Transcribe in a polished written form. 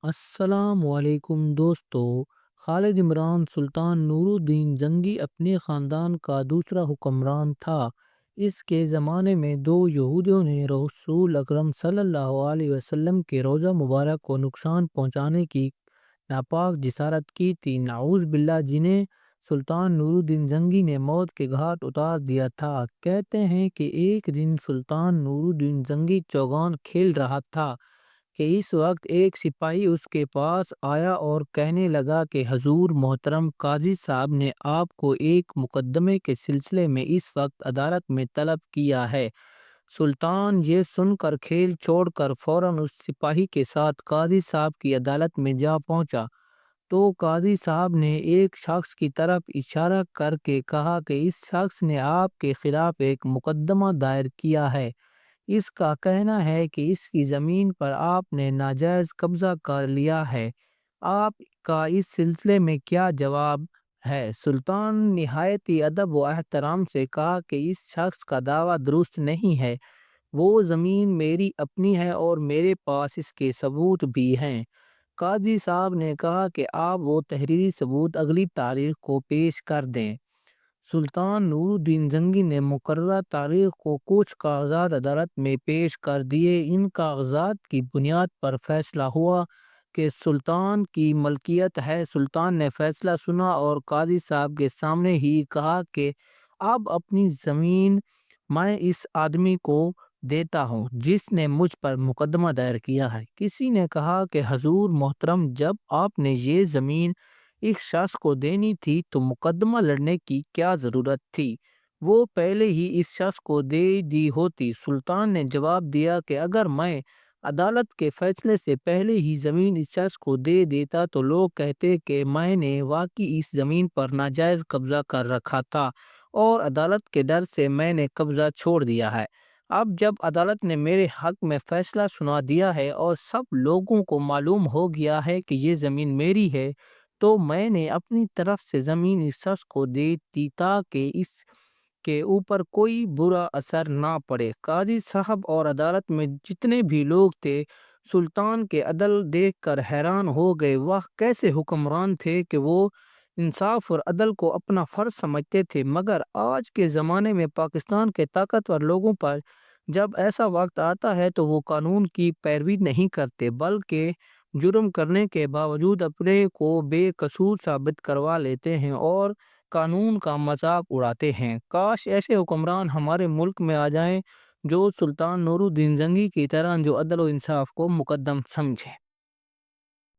السلام علیکم دوستو۔ خالد عمران سلطان نور الدین زنگی اپنے خاندان کا دوسرا حکمران تھا۔ اس کے زمانے میں دو یہودیوں نے رسول اکرم صلی اللہ علیہ وسلم کے روضہ مبارک کو نقصان پہنچانے کی ناپاک جسارت کی تھی، نعوذ باللہ، جنہیں سلطان نور الدین زنگی نے موت کے گھاٹ اتار دیا تھا۔ کہتے ہیں کہ ایک دن سلطان نور الدین زنگی چوگان کھیل رہا تھا کہ اس وقت ایک سپاہی اس کے پاس آیا اور کہنے لگا کہ حضور محترم قاضی صاحب نے آپ کو ایک مقدمے کے سلسلے میں اس وقت عدالت میں طلب کیا ہے۔ سلطان یہ سن کر کھیل چھوڑ کر فوراً اس سپاہی کے ساتھ قاضی صاحب کی عدالت میں جا پہنچا تو قاضی صاحب نے ایک شخص کی طرف اشارہ کر کے کہا کہ اس شخص نے آپ کے خلاف ایک مقدمہ دائر کیا ہے۔ اس کا کہنا ہے کہ اس کی زمین پر آپ نے ناجائز قبضہ کر لیا ہے۔ آپ کا اس سلسلے میں کیا جواب ہے؟ سلطان نہایت ہی ادب و احترام سے کہا کہ اس شخص کا دعویٰ درست نہیں ہے، وہ زمین میری اپنی ہے اور میرے پاس اس کے ثبوت بھی ہیں۔ قاضی صاحب نے کہا کہ آپ وہ تحریری ثبوت اگلی تاریخ کو پیش کر دیں۔ سلطان نور الدین زنگی نے مقررہ تاریخ کو کچھ کاغذات عدالت میں پیش کر دیے۔ ان کاغذات کی بنیاد پر فیصلہ ہوا کہ سلطان کی ملکیت ہے۔ سلطان نے فیصلہ سنا اور قاضی صاحب کے سامنے ہی کہا کہ اب اپنی زمین میں اس آدمی کو دیتا ہوں جس نے مجھ پر مقدمہ دائر کیا ہے۔ کسی نے کہا کہ حضور محترم، جب آپ نے یہ زمین اس شخص کو دینی تھی تو مقدمہ لڑنے کی کیا ضرورت تھی؟ وہ پہلے ہی اس شخص کو دے دی ہوتی۔ سلطان نے جواب دیا کہ اگر میں عدالت کے فیصلے سے پہلے ہی زمین اس شخص کو دے دیتا تو لوگ کہتے کہ میں نے واقعی اس زمین پر ناجائز قبضہ کر رکھا تھا اور عدالت کے ڈر سے میں نے قبضہ چھوڑ دیا ہے۔ اب جب عدالت نے میرے حق میں فیصلہ سنا دیا ہے اور سب لوگوں کو معلوم ہو گیا ہے کہ یہ زمین میری ہے، تو میں نے اپنی طرف سے زمین اس شخص کو دے دی تاکہ اس کے اوپر کوئی برا اثر نہ پڑے۔ قاضی صاحب اور عدالت میں جتنے بھی لوگ تھے سلطان کے عدل دیکھ کر حیران ہو گئے۔ وہ کیسے حکمران تھے کہ وہ انصاف اور عدل کو اپنا فرض سمجھتے تھے، مگر آج کے زمانے میں پاکستان کے طاقتور لوگوں پر جب ایسا وقت آتا ہے تو وہ قانون کی پیروی نہیں کرتے بلکہ جرم کرنے کے باوجود اپنے کو بے قصور ثابت کروا لیتے ہیں اور قانون کا مذاق اڑاتے ہیں۔ کاش ایسے حکمران ہمارے ملک میں آ جائیں جو سلطان نور الدین زنگی کی طرح، جو عدل و انصاف کو مقدم سمجھے۔